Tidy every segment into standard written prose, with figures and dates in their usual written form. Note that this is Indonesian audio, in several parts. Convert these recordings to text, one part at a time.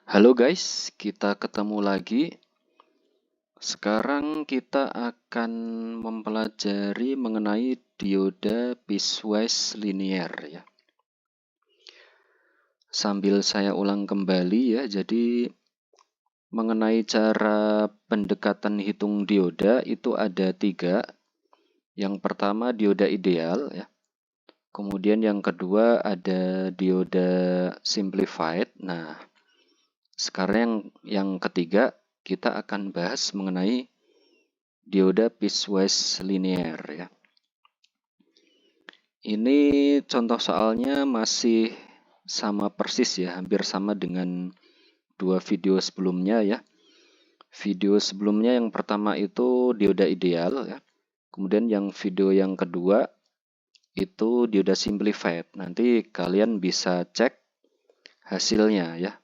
Halo guys, kita ketemu lagi. Sekarang kita akan mempelajari mengenai dioda piecewise linear ya. Sambil saya ulang kembali ya, jadi mengenai cara pendekatan hitung dioda itu ada 3. Yang pertama dioda ideal ya. Kemudian yang kedua ada dioda simplified. Nah, sekarang yang ketiga kita akan bahas mengenai dioda piecewise linear ya. Ini contoh soalnya masih sama persis ya, hampir sama dengan 2 video sebelumnya ya. Video sebelumnya yang pertama itu dioda ideal ya. Kemudian yang video yang kedua itu dioda simplified. Nanti kalian bisa cek hasilnya ya.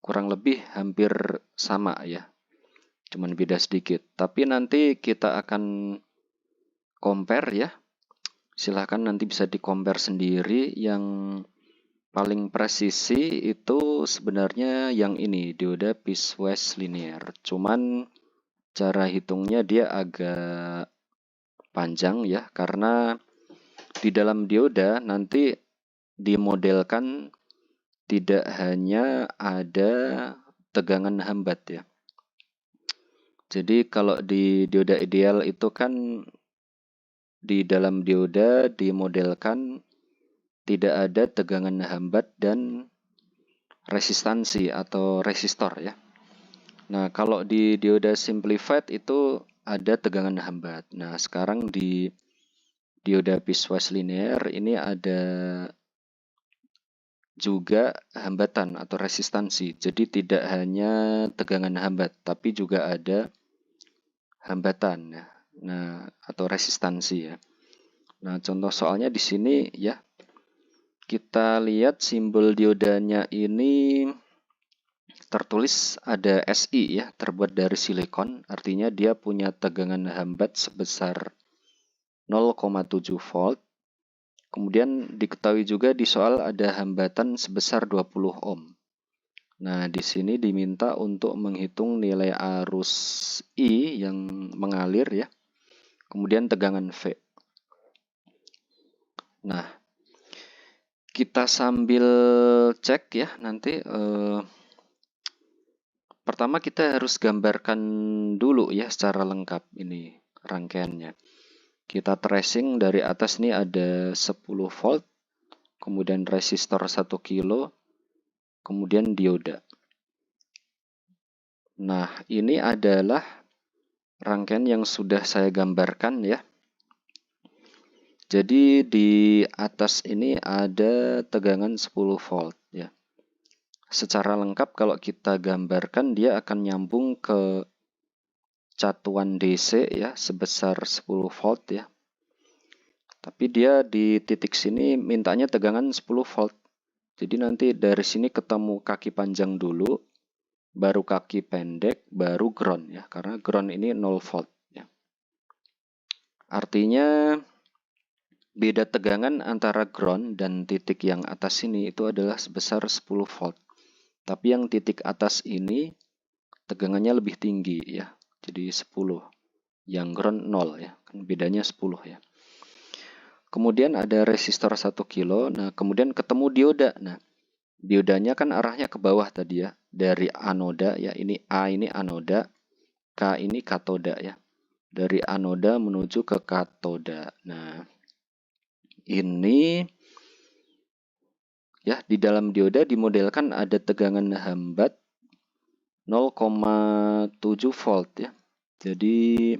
Kurang lebih hampir sama ya. Cuman beda sedikit. Tapi nanti kita akan compare ya. Silahkan nanti bisa di-compare sendiri. Yang paling presisi itu sebenarnya yang ini, dioda piecewise linear. Cuman cara hitungnya dia agak panjang ya, karena di dalam dioda nanti dimodelkan tidak hanya ada tegangan hambat ya. Jadi kalau di dioda ideal itu kan di dalam dioda dimodelkan tidak ada tegangan hambat dan resistansi atau resistor ya. Nah, kalau di dioda simplified itu ada tegangan hambat. Nah, sekarang di dioda piecewise linear ini ada juga hambatan atau resistansi. Jadi tidak hanya tegangan hambat, tapi juga ada hambatan ya. Nah, atau resistansi ya. Nah, contoh soalnya di sini ya. Kita lihat simbol diodanya ini tertulis ada Si ya, terbuat dari silikon. Artinya dia punya tegangan hambat sebesar 0,7 volt. Kemudian diketahui juga di soal ada hambatan sebesar 20 ohm. Nah, di sini diminta untuk menghitung nilai arus I yang mengalir ya. Kemudian tegangan V. Nah, kita sambil cek ya nanti. Pertama kita harus gambarkan dulu ya secara lengkap ini rangkaiannya. Kita tracing dari atas nih ada 10 volt, kemudian resistor 1 kilo, kemudian dioda. Nah, ini adalah rangkaian yang sudah saya gambarkan ya. Jadi di atas ini ada tegangan 10 volt ya. Secara lengkap kalau kita gambarkan dia akan nyambung ke catuan DC ya sebesar 10 volt ya. Tapi dia di titik sini mintanya tegangan 10 volt. Jadi nanti dari sini ketemu kaki panjang dulu, baru kaki pendek, baru ground ya. Karena ground ini 0 volt ya. Artinya beda tegangan antara ground dan titik yang atas ini itu adalah sebesar 10 volt. Tapi yang titik atas ini tegangannya lebih tinggi ya. Jadi 10. Yang ground 0 ya. Kan bedanya 10 ya. Kemudian ada resistor 1 kilo. Nah, kemudian ketemu dioda. Nah, diodanya kan arahnya ke bawah tadi ya. Dari anoda ya. Ini A ini anoda. K ini katoda ya. Dari anoda menuju ke katoda. Nah, ini ya di dalam dioda dimodelkan ada tegangan hambat 0,7 volt ya. Jadi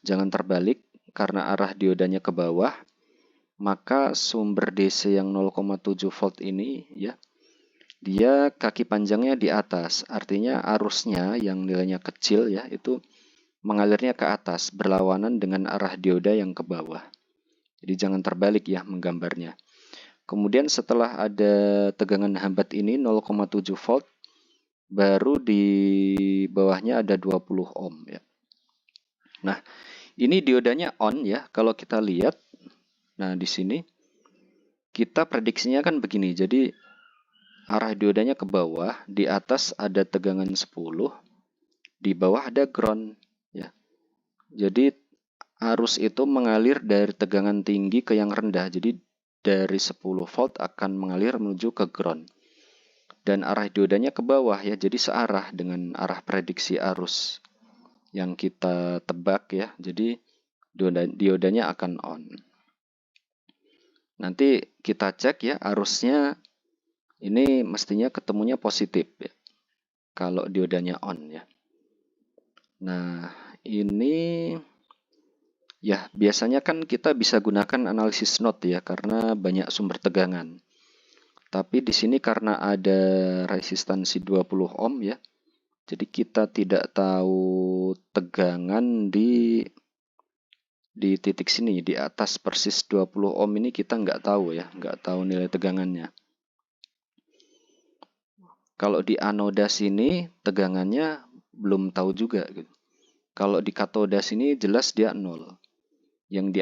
jangan terbalik karena arah diodanya ke bawah, maka sumber DC yang 0,7 volt ini ya, dia kaki panjangnya di atas. Artinya arusnya yang nilainya kecil ya, itu mengalirnya ke atas berlawanan dengan arah dioda yang ke bawah. Jadi jangan terbalik ya menggambarnya. Kemudian setelah ada tegangan hambat ini 0,7 volt, baru di bawahnya ada 20 ohm ya. Nah, ini diodanya on ya. Kalau kita lihat, nah di sini kita prediksinya kan begini. Jadi arah diodanya ke bawah, di atas ada tegangan 10, di bawah ada ground ya. Jadi arus itu mengalir dari tegangan tinggi ke yang rendah. Jadi dari 10 volt akan mengalir menuju ke ground. Dan arah diodanya ke bawah ya, jadi searah dengan arah prediksi arus yang kita tebak ya. Jadi diodanya akan on. Nanti kita cek ya, arusnya ini mestinya ketemunya positif ya, kalau diodanya on ya. Nah, ini ya biasanya kan kita bisa gunakan analisis node ya, karena banyak sumber tegangan. Tapi di sini karena ada resistansi 20 ohm ya, jadi kita tidak tahu tegangan di titik sini, di atas persis 20 ohm ini kita nggak tahu ya, nggak tahu nilai tegangannya. Kalau di anoda sini tegangannya belum tahu juga gitu. Kalau di katoda sini jelas dia 0. Yang di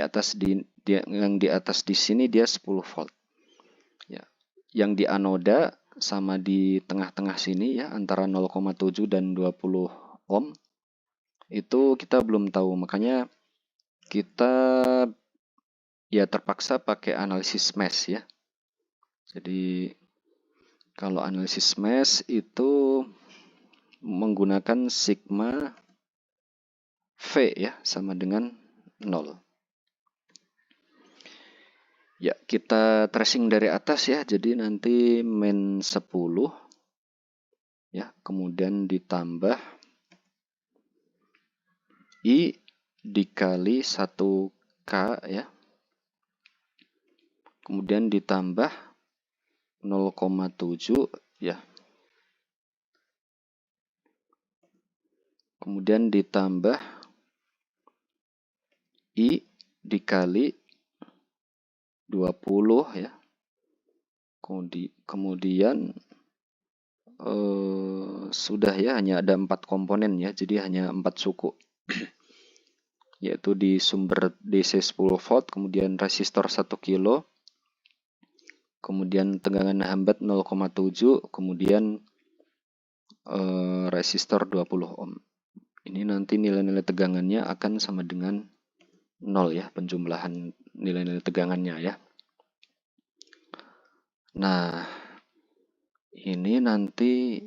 atas di sini dia 10 volt. Ya. Yang di anoda sama di tengah-tengah sini ya, antara 0,7 dan 20 ohm itu kita belum tahu, makanya kita ya terpaksa pakai analisis mesh ya. Jadi kalau analisis mesh itu menggunakan sigma V ya, sama dengan 0. Ya, kita tracing dari atas ya. Jadi nanti min 10 ya, kemudian ditambah I dikali 1K ya. Kemudian ditambah 0,7 ya. Kemudian ditambah I dikali 20 ya. Kemudian sudah ya, hanya ada 4 komponen ya, jadi hanya 4 suku. Yaitu di sumber DC 10 volt, kemudian resistor 1 kilo, kemudian tegangan hambat 0,7, kemudian resistor 20 ohm. Ini nanti nilai-nilai tegangannya akan sama dengan 0 ya, penjumlahan nilai-nilai tegangannya ya. Nah, ini nanti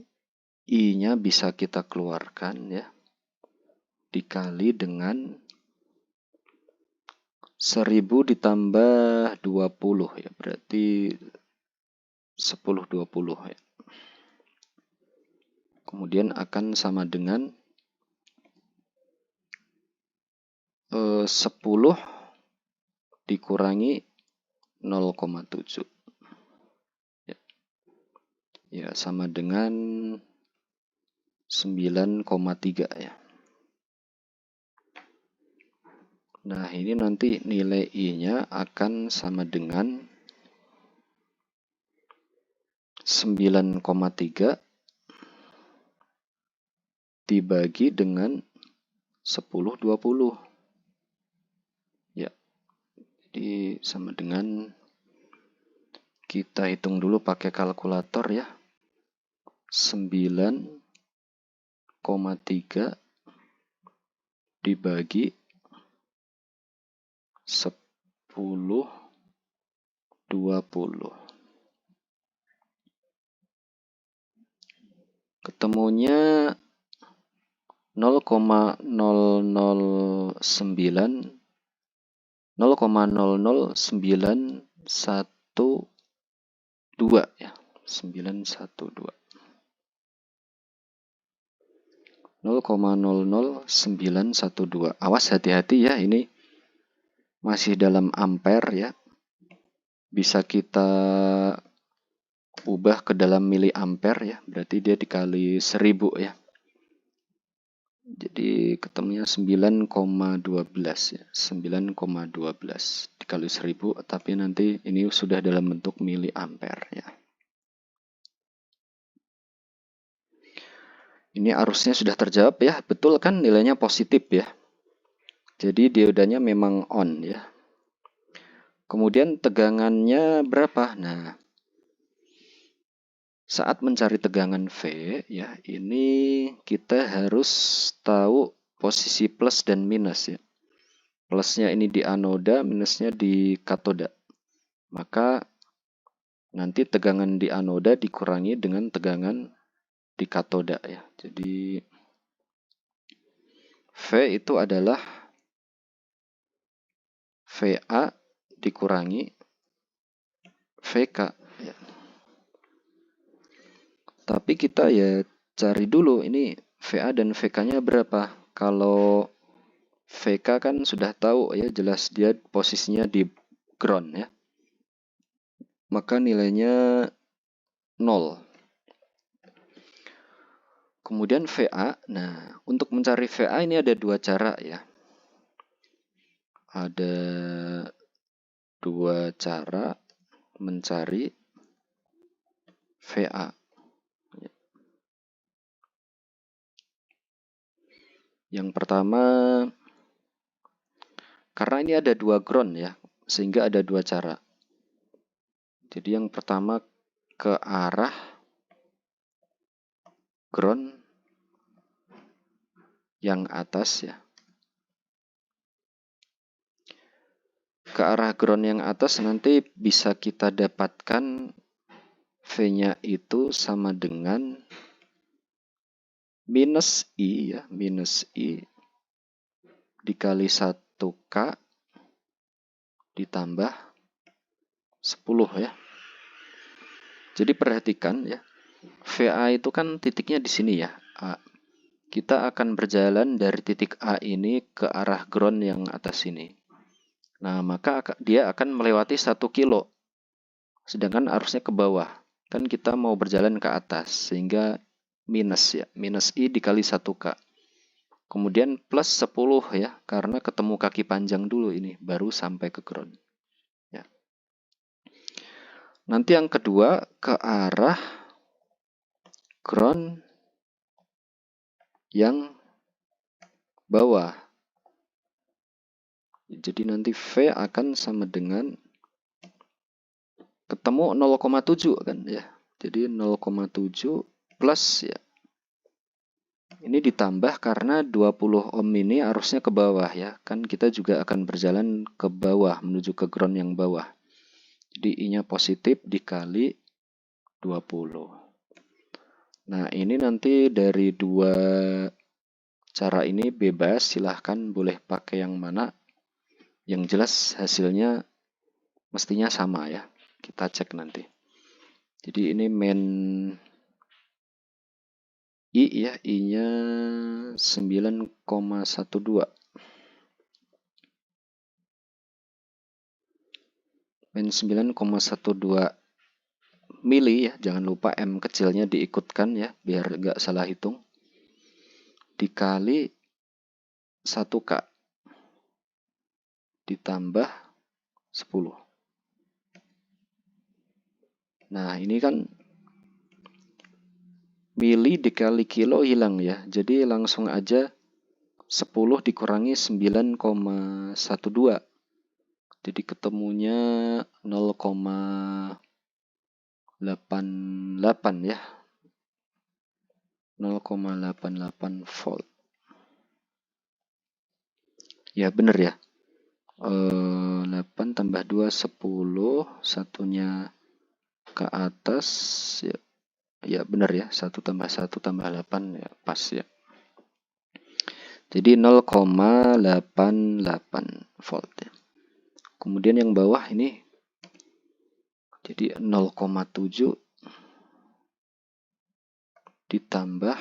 I-nya bisa kita keluarkan ya, dikali dengan 1000 ditambah 20 ya, berarti 10/20 ya. Kemudian akan sama dengan 10 dikurangi 0,7 ya. Ya, sama dengan 9,3 ya. Nah, ini nanti nilai I-nya akan sama dengan 9,3 dibagi dengan 10/20. Ya. Jadi sama dengan, kita hitung dulu pakai kalkulator ya. 9,3 dibagi 10/20. Ketemunya 0,00912 ya, 912. 0,00912. Awas, hati-hati ya, ini masih dalam ampere ya. Bisa kita ubah ke dalam miliampere ya, berarti dia dikali 1000 ya. Jadi ketemunya 9,12 ya, 9,12 dikali 1000, tapi nanti ini sudah dalam bentuk miliampere ya. Ini arusnya sudah terjawab ya, betul kan, nilainya positif ya. Jadi diodanya memang on ya. Kemudian tegangannya berapa? Nah, Saat mencari tegangan V, ya, ini kita harus tahu posisi plus dan minus, ya. Plusnya ini di anoda, minusnya di katoda. Maka nanti tegangan di anoda dikurangi dengan tegangan di katoda, ya. Jadi V itu adalah VA dikurangi VK, ya. Tapi kita ya cari dulu ini VA dan VK-nya berapa. Kalau VK kan sudah tahu ya, jelas dia posisinya di ground, ya. Maka nilainya 0. Kemudian VA, nah untuk mencari VA ini ada dua cara, ya. Ada dua cara mencari VA. Yang pertama, karena ini ada dua ground, ya, sehingga ada dua cara. Jadi yang pertama ke arah ground yang atas, ya. Ke arah ground yang atas nanti bisa kita dapatkan V-nya itu sama dengan minus I, ya, minus I dikali 1K ditambah 10, ya. Jadi perhatikan, ya, VA itu kan titiknya di sini, ya, A. Kita akan berjalan dari titik A ini ke arah ground yang atas ini. Nah, maka dia akan melewati 1 kilo. Sedangkan arusnya ke bawah. Kan kita mau berjalan ke atas, sehingga minus, ya, minus I dikali 1K. Kemudian plus 10, ya, karena ketemu kaki panjang dulu ini, baru sampai ke ground, ya. Nanti yang kedua ke arah ground yang bawah. Jadi nanti V akan sama dengan ketemu 0,7 kan, ya. Jadi 0,7 plus, ya. Ini ditambah karena 20 ohm ini arusnya ke bawah, ya. Kan kita juga akan berjalan ke bawah menuju ke ground yang bawah. Jadi I-nya positif dikali 20. Nah, ini nanti dari dua cara ini bebas, silahkan boleh pakai yang mana. Yang jelas hasilnya mestinya sama, ya. Kita cek nanti. Jadi ini main I, ya, I-nya 9,12. Main 9,12 mili, ya. Jangan lupa M kecilnya diikutkan, ya, biar nggak salah hitung. Dikali 1K ditambah 10. Nah, ini kan mili dikali kilo hilang, ya. Jadi langsung aja 10 dikurangi 9,12. Jadi ketemunya 0,88, ya. 0,88 volt. Ya, benar, ya. 8 tambah 2, 10. Satunya ke atas, ya. Ya, benar, ya. 1 tambah 1 tambah 8, ya. Pas, ya. Jadi 0,88 volt, ya. Kemudian yang bawah ini jadi 0,7 ditambah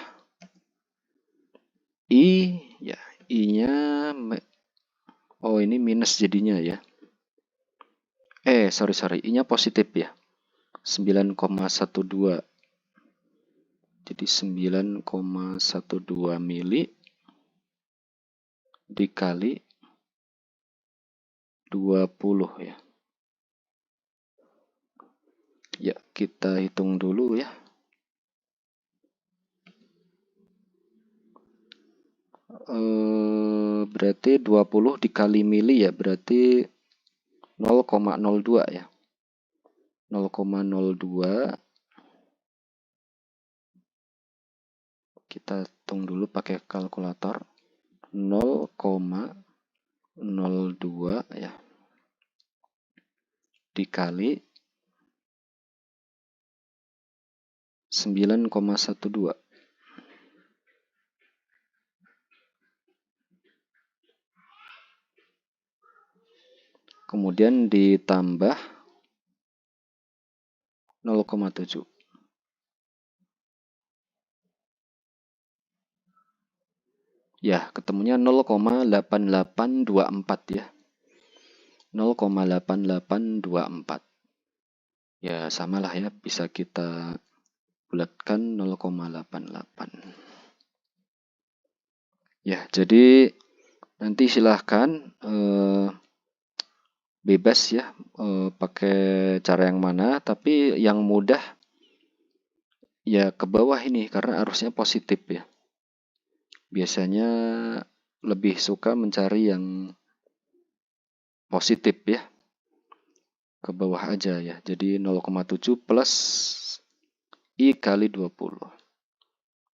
I, ya. I-nya ini minus jadinya, ya. Sorry. I-nya positif, ya. 9,12. Jadi 9,12 mili dikali 20, ya. Ya, kita hitung dulu, ya. Berarti 20 dikali mili, ya, berarti 0,02, ya. 0,02 Kita hitung dulu pakai kalkulator. 0,02 ya dikali 9,12. Kemudian ditambah 0,7. Ya, ketemunya 0,8824 ya. 0,8824. Ya, samalah ya, bisa kita bulatkan 0,88. Ya, jadi nanti silahkan bebas ya pakai cara yang mana, tapi yang mudah ya ke bawah ini karena arusnya positif ya. Biasanya lebih suka mencari yang positif ya. Ke bawah aja ya. Jadi 0,7 plus I kali 20.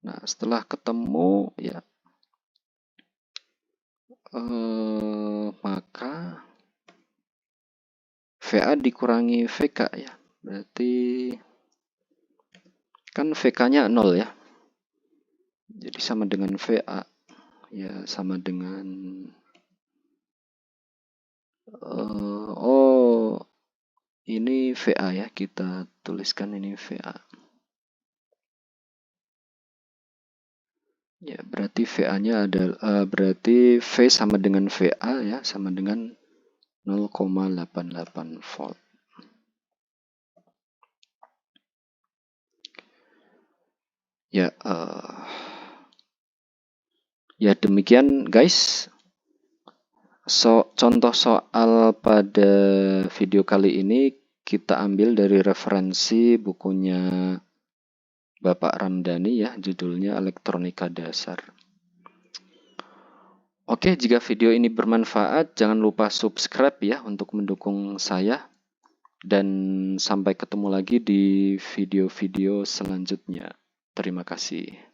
Nah, setelah ketemu ya maka VA dikurangi VK ya. Berarti kan VK-nya 0 ya. Jadi sama dengan VA. Ya, sama dengan ini VA ya, kita tuliskan ini VA. Ya, berarti VA-nya adalah berarti V sama dengan VA ya, sama dengan 0,88 volt. Ya, ya demikian guys. Contoh soal pada video kali ini kita ambil dari referensi bukunya Bapak Ramdhani ya, judulnya Elektronika Dasar. Oke, jika video ini bermanfaat, jangan lupa subscribe ya untuk mendukung saya. Dan sampai ketemu lagi di video-video selanjutnya. Terima kasih.